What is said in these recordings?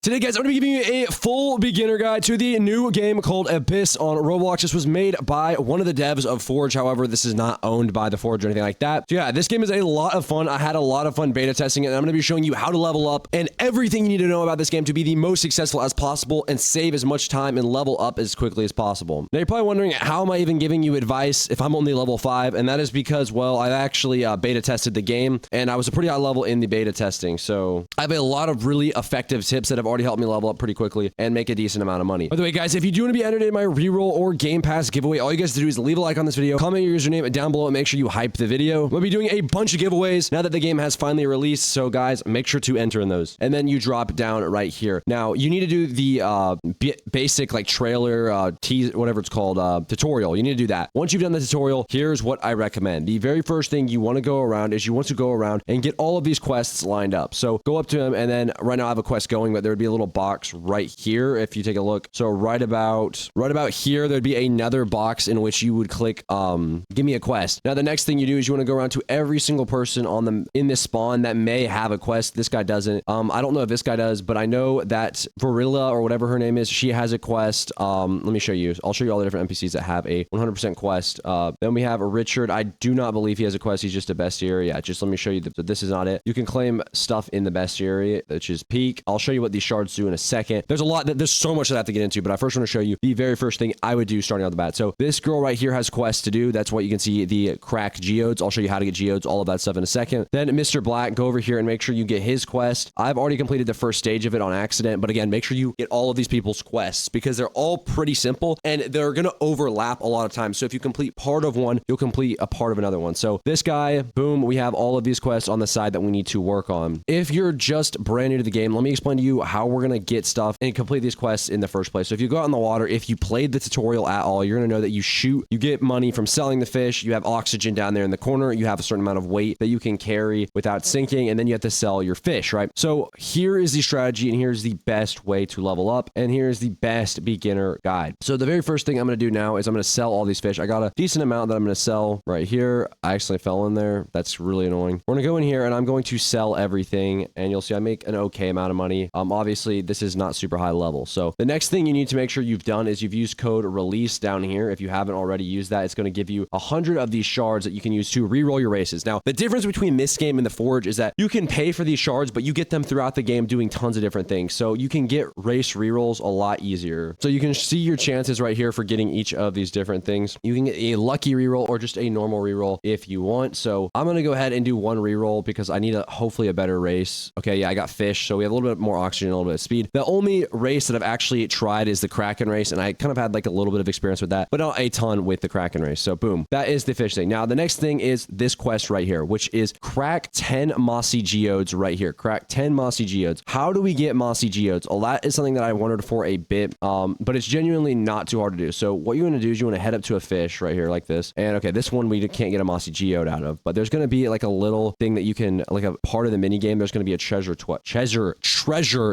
Today, guys, I'm going to be giving you a full beginner guide to the new game called Abyss on Roblox. This was made by one of the devs of Forge. However, this is not owned by the Forge or anything like that. So yeah, this game is a lot of fun. I had a lot of fun beta testing it, and I'm going to be showing you how to level up and everything you need to know about this game to be the most successful as possible and save as much time and level up as quickly as possible. Now, you're probably wondering, how am I even giving you advice if I'm only level 5? And that is because, well, I actually beta tested the game, and I was a pretty high level in the beta testing. So I have a lot of really effective tips that have already helped me level up pretty quickly and make a decent amount of money. By the way, guys, if you do want to be entered in my reroll or Game Pass giveaway, all you guys have to do is leave a like on this video, comment your username down below, and make sure you hype the video. We'll be doing a bunch of giveaways now that the game has finally released. So guys, make sure to enter in those. And then you drop down right here. Now, you need to do the basic like trailer, tease, whatever it's called, tutorial. You need to do that. Once you've done the tutorial, here's what I recommend. The very first thing you want to go around is you want to go around and get all of these quests lined up. So go up to them, and then right now I have a quest going, but there would be a little box right here if you take a look. So right about here, there'd be another box in which you would click give me a quest. Now the next thing you do is you want to go around to every single person in this spawn that may have a quest. This guy doesn't. I don't know if this guy does, but I know that Varilla or whatever her name is, she has a quest. Let me show you. I'll show you all the different NPCs that have a 100% quest. Then we have a Richard. I do not believe he has a quest. He's just a bestiary. Yeah, just let me show you that this is not it. You can claim stuff in the bestiary, which is peak. I'll show you what these shards do in a second. There's so much that I have to get into, but I first want to show you the very first thing I would do starting out the bat. So this girl right here has quests to do. That's what you can see, the crack geodes. I'll show you how to get geodes, all of that stuff in a second. Then Mr. Black, go over here and make sure you get his quest. I've already completed the first stage of it on accident, but again, make sure you get all of these people's quests because they're all pretty simple and they're going to overlap a lot of times. So if you complete part of one, you'll complete a part of another one. So this guy, boom, we have all of these quests on the side that we need to work on. If you're just brand new to the game, let me explain to you how we're going to get stuff and complete these quests in the first place. So if you go out in the water, if you played the tutorial at all, you're going to know that you get money from selling the fish. You have oxygen down there in the corner. You have a certain amount of weight that you can carry without sinking, and then you have to sell your fish, right? So here is the strategy, and here's the best way to level up, and here's the best beginner guide. So the very first thing I'm going to do now is I'm going to sell all these fish. I got a decent amount that I'm going to sell right here. I actually fell in there. That's really annoying. We're going to go in here, and I'm going to sell everything, and you'll see I make an okay amount of money. Obviously, this is not super high level. So the next thing you need to make sure you've done is you've used code release down here. If you haven't already used that, it's going to give you 100 of these shards that you can use to reroll your races. Now, the difference between this game and the Forge is that you can pay for these shards, but you get them throughout the game doing tons of different things. So you can get race rerolls a lot easier. So you can see your chances right here for getting each of these different things. You can get a lucky reroll or just a normal reroll if you want. So I'm going to go ahead and do one reroll because I need hopefully a better race. Okay, yeah, I got fish. So we have a little bit more oxygen, a little bit of speed. The only race that I've actually tried is the Kraken race, and I kind of had like a little bit of experience with that, but not a ton with the Kraken race. So boom, that is the fish thing. Now the next thing is this quest right here, which is crack 10 mossy geodes right here. Crack 10 mossy geodes. How do we get mossy geodes? Well, that is something that I wondered for a bit, but it's genuinely not too hard to do. So what you want to do is you want to head up to a fish right here like this, and okay, this one we can't get a mossy geode out of, but there's going to be like a little thing that you can, like a part of the mini game, there's going to be a treasure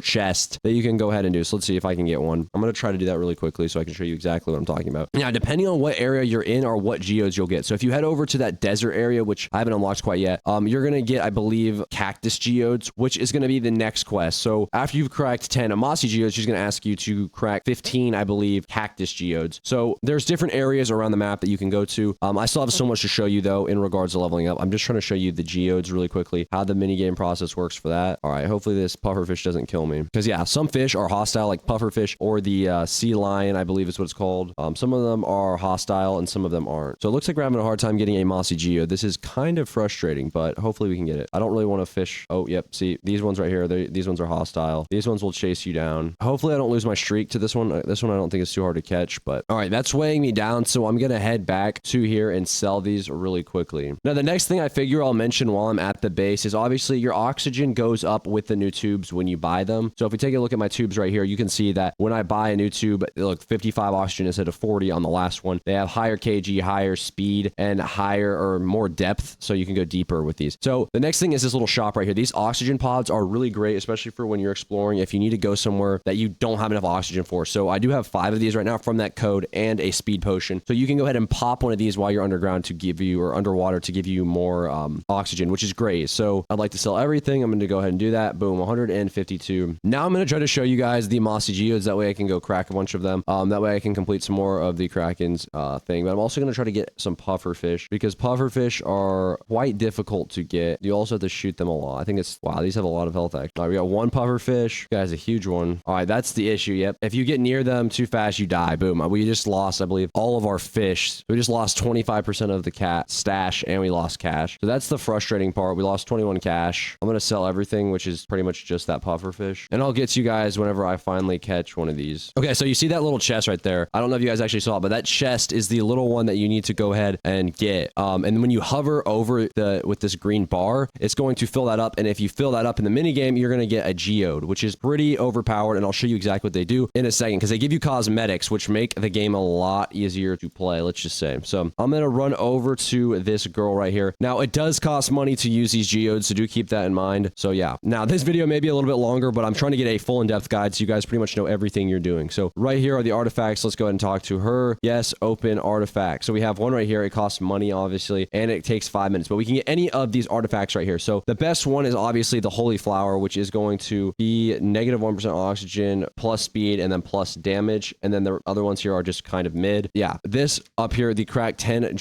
chest that you can go ahead and do. So let's see if I can get one. I'm going to try to do that really quickly so I can show you exactly what I'm talking about. Now, depending on what area you're in or what geodes you'll get. So if you head over to that desert area, which I haven't unlocked quite yet, you're going to get, I believe, cactus geodes, which is going to be the next quest. So after you've cracked 10 mossy geodes, she's going to ask you to crack 15, I believe, cactus geodes. So there's different areas around the map that you can go to. I still have so much to show you though in regards to leveling up. I'm just trying to show you the geodes really quickly, how the mini game process works for that. All right, hopefully this pufferfish doesn't kill me, because yeah, some fish are hostile, like pufferfish or the sea lion, I believe is what it's called. Some of them are hostile and some of them aren't. So it looks like we're having a hard time getting a mossy geode. This is kind of frustrating, but hopefully we can get it. I don't really want to fish. Oh, yep. See, these ones right here, these ones are hostile. These ones will chase you down. Hopefully I don't lose my streak to this one. This one I don't think is too hard to catch, but all right, that's weighing me down. So I'm going to head back to here and sell these really quickly. Now, the next thing I figure I'll mention while I'm at the base is obviously your oxygen goes up with the new tubes when you buy them. So if we take a look at my tubes right here, you can see that when I buy a new tube, look, 55 oxygen instead of 40 on the last one. They have higher kg, higher speed, and higher or more depth, so you can go deeper with these. So the next thing is this little shop right here. These oxygen pods are really great, especially for when you're exploring, if you need to go somewhere that you don't have enough oxygen for. So I do have 5 of these right now from that code and a speed potion. So you can go ahead and pop one of these while you're underground to give you, or underwater to give you more oxygen, which is great. So I'd like to sell everything. I'm going to go ahead and do that. Boom, 152. Now I'm going to try to show you guys the mossy geodes. That way I can go crack a bunch of them. That way I can complete some more of the Kraken's thing. But I'm also going to try to get some puffer fish because puffer fish are quite difficult to get. You also have to shoot them a lot. I think it's, wow, these have a lot of health actually. All right, we got one puffer fish. Guys, a huge one. All right, that's the issue. Yep. If you get near them too fast, you die. Boom. We just lost, I believe, all of our fish. We just lost 25% of the cat stash and we lost cash. So that's the frustrating part. We lost 21 cash. I'm going to sell everything, which is pretty much just that puffer fish. And I'll get to you guys whenever I finally catch one of these. Okay, so you see that little chest right there. I don't know if you guys actually saw it, but that chest is the little one that you need to go ahead and get. And when you hover over with this green bar, it's going to fill that up. And if you fill that up in the mini game, you're going to get a geode, which is pretty overpowered. And I'll show you exactly what they do in a second because they give you cosmetics, which make the game a lot easier to play, let's just say. So I'm going to run over to this girl right here. Now, it does cost money to use these geodes, so do keep that in mind. So yeah, now this video may be a little bit longer, but I'm trying to get a full in-depth guide so you guys pretty much know everything you're doing. So right here are the artifacts. Let's go ahead and talk to her. Yes, open artifact. So we have one right here. It costs money, obviously, and it takes 5 minutes, but we can get any of these artifacts right here. So the best one is obviously the holy flower, which is going to be negative 1% oxygen, plus speed, and then plus damage. And then the other ones here are just kind of mid. Yeah, this up here, the crack 10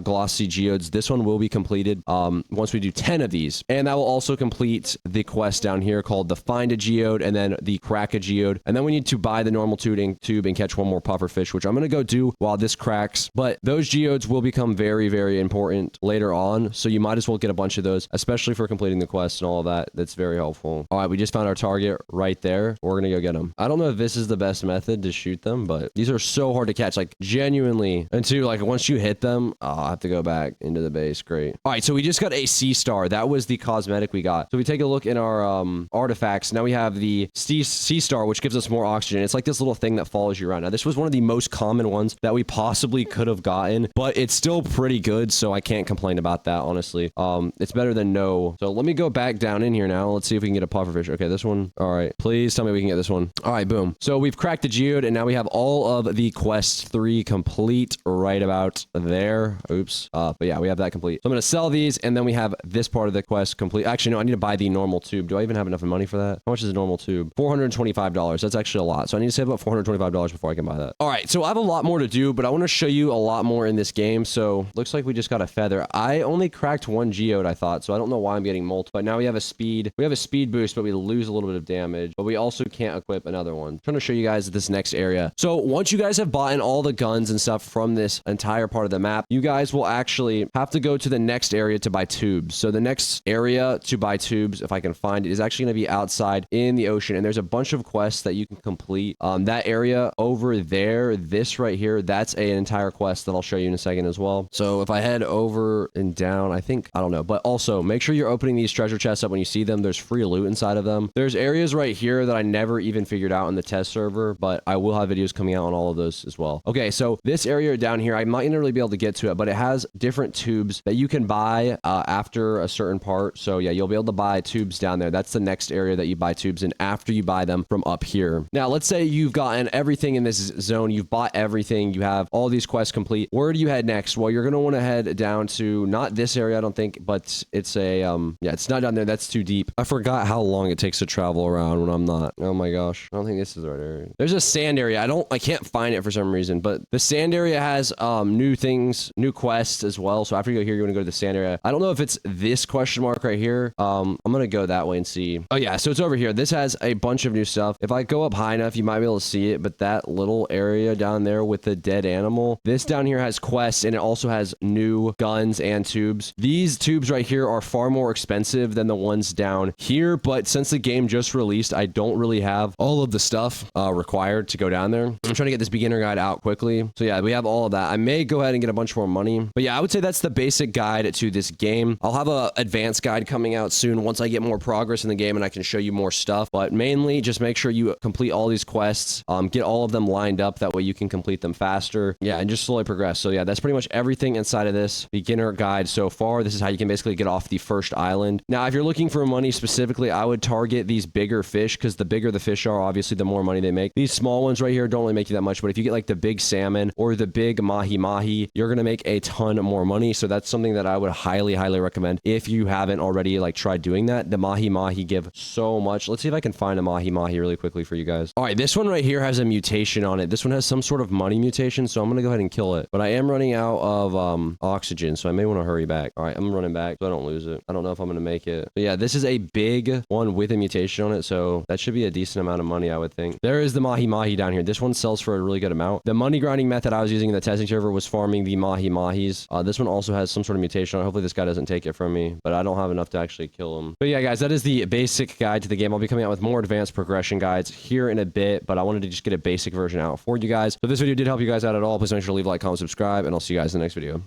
glossy geodes, this one will be completed once we do 10 of these. And that will also complete the quest down here called the find a geode and then the crack a geode. And then we need to buy the normal tube and catch one more puffer fish, which I'm going to go do while this cracks. But those geodes will become very, very important later on. So you might as well get a bunch of those, especially for completing the quest and all of that. That's very helpful. All right, we just found our target right there. We're going to go get them. I don't know if this is the best method to shoot them, but these are so hard to catch, like genuinely. And two, like once you hit them, I'll have to go back into the base. Great. All right, so we just got a C star. That was the cosmetic we got. So we take a look in our artifacts. Now we have the C star, which gives us more oxygen. It's like this little thing that follows you around. Now this was one of the most common ones that we possibly could have gotten, but it's still pretty good, so I can't complain about that, honestly. It's better than no. So let me go back down in here now. Let's see if we can get a pufferfish. Okay, this one. All right, please tell me we can get this one. All right, boom. So we've cracked the geode, and now we have all of the quest 3 complete right about there. Oops. But yeah, we have that complete. So I'm gonna sell these, and then we have this part of the quest complete. Actually, no, I need to buy the normal tube. Do I even have enough money for that? How much is a normal tube? $425. That's actually a lot. So I need to save about $425 before I can buy that. All right, so I have a lot more to do, but I want to show you a lot more in this game. So looks like we just got a feather. I only cracked one geode, I thought, so I don't know why I'm getting multiple. But now we have a speed. We have a speed boost, but we lose a little bit of damage. But we also can't equip another one. I'm trying to show you guys this next area. So once you guys have bought in all the guns and stuff from this entire part of the map, you guys will actually have to go to the next area to buy tubes. So the next area to buy tubes, if I can find it, is actually going to be outside in the ocean. And there's a bunch of quests that you can complete. That area over there, this right here, that's an entire quest that I'll show you in a second as well. So if I head over and down, I don't know. But also make sure you're opening these treasure chests up when you see them. There's free loot inside of them. There's areas right here that I never even figured out in the test server, but I will have videos coming out on all of those as well. Okay, so this area down here, I might not really be able to get to it, but it has different tubes that you can buy after a certain part. So yeah, you'll be able to buy tubes down there. That's the next area that you buy tubes in after you buy them from up here. Now, let's say you've gotten everything in this zone. You've bought everything. You have all these quests complete. Where do you head next? Well, you're going to want to head down to not this area, I don't think, but it's a, yeah, it's not down there. That's too deep. I forgot how long it takes to travel around when I'm not. Oh my gosh. I don't think this is the right area. There's a sand area. I can't find it for some reason, but the sand area has new things, new quests as well. So after you go here, you want to go to the sand area. I don't know if it's this question mark right here. I'm going to go that way and see. Oh yeah, so it's over here. This has a bunch of new stuff. If I go up high enough, you might be able to see it, but that little area down there with the dead animal, this down here has quests, and it also has new guns and tubes. These tubes right here are far more expensive than the ones down here, but since the game just released, I don't really have all of the stuff required to go down there. I'm trying to get this beginner guide out quickly. So yeah, we have all of that. I may go ahead and get a bunch more money, but yeah, I would say that's the basic guide to this game. I'll have a advanced guide coming out soon once I get more progress in the game and I can show you more stuff, but mainly just make sure you complete all these quests, get all of them lined up. That way you can complete them faster. Yeah, and just slowly progress. So yeah, that's pretty much everything inside of this beginner guide so far. This is how you can basically get off the first island. Now, if you're looking for money specifically, I would target these bigger fish because the bigger the fish are, obviously, the more money they make. These small ones right here don't really make you that much, but if you get like the big salmon or the big mahi-mahi, you're going to make a ton more money. So that's something that I would highly, highly recommend if you haven't already like tried doing that. The mahi-mahi give so much. Let's see if I can find a mahi-mahi really quickly for you guys. All right, this one right here has a mutation on it. This one has some sort of money mutation, so I'm gonna go ahead and kill it. But I am running out of oxygen, so I may want to hurry back. All right, I'm running back so I don't lose it. I don't know if I'm gonna make it. But yeah, this is a big one with a mutation on it, so that should be a decent amount of money, I would think. There is the mahi-mahi down here. This one sells for a really good amount. The money grinding method I was using in the testing server was farming the mahi-mahis. This one also has some sort of mutation on it. Hopefully this guy doesn't take it from me, but I don't have enough to actually kill him. But yeah, guys, that is the basic guide to the game. I'll be coming out with more advanced progression guides here in a bit, but I wanted to just get a basic version out for you guys. So if this video did help you guys out at all, please make sure to leave a like, comment, subscribe, and I'll see you guys in the next video.